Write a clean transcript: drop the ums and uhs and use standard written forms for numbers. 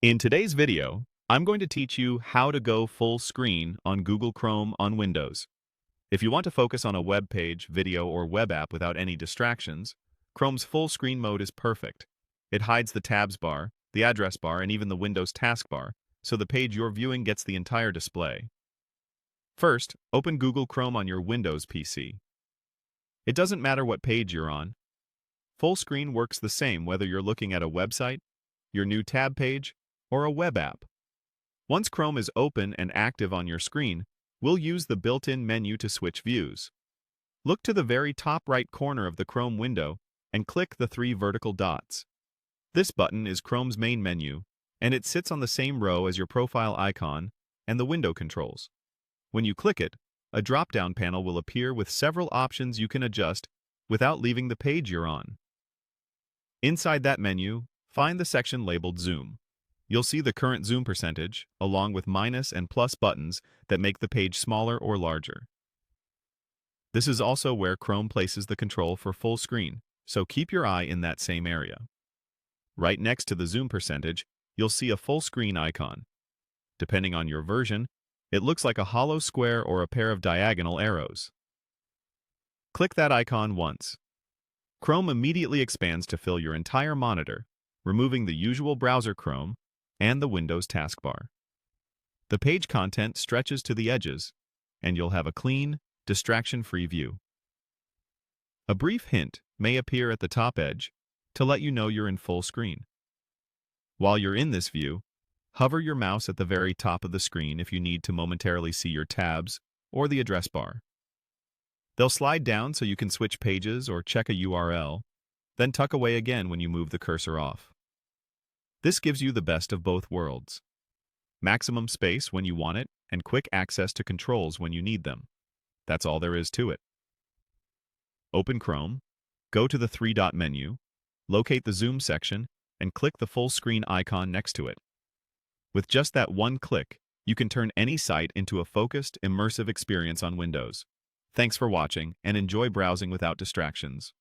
In today's video, I'm going to teach you how to go full screen on Google Chrome on Windows. If you want to focus on a web page, video, or web app without any distractions, Chrome's full screen mode is perfect. It hides the tabs bar, the address bar, and even the Windows taskbar, so the page you're viewing gets the entire display. First, open Google Chrome on your Windows PC. It doesn't matter what page you're on. Full screen works the same whether you're looking at a website, your new tab page, or a web app. Once Chrome is open and active on your screen, we'll use the built-in menu to switch views. Look to the very top right corner of the Chrome window and click the three vertical dots. This button is Chrome's main menu, and it sits on the same row as your profile icon and the window controls. When you click it, a drop-down panel will appear with several options you can adjust without leaving the page you're on. Inside that menu, find the section labeled Zoom. You'll see the current zoom percentage, along with minus and plus buttons that make the page smaller or larger. This is also where Chrome places the control for full screen, so keep your eye in that same area. Right next to the zoom percentage, you'll see a full screen icon. Depending on your version, it looks like a hollow square or a pair of diagonal arrows. Click that icon once. Chrome immediately expands to fill your entire monitor, removing the usual browser Chrome and the Windows taskbar. The page content stretches to the edges, and you'll have a clean, distraction-free view. A brief hint may appear at the top edge to let you know you're in full screen. While you're in this view, hover your mouse at the very top of the screen if you need to momentarily see your tabs or the address bar. They'll slide down so you can switch pages or check a URL, then tuck away again when you move the cursor off. This gives you the best of both worlds. Maximum space when you want it, and quick access to controls when you need them. That's all there is to it. Open Chrome, go to the three-dot menu, locate the Zoom section, and click the full screen icon next to it. With just that one click, you can turn any site into a focused, immersive experience on Windows. Thanks for watching, and enjoy browsing without distractions.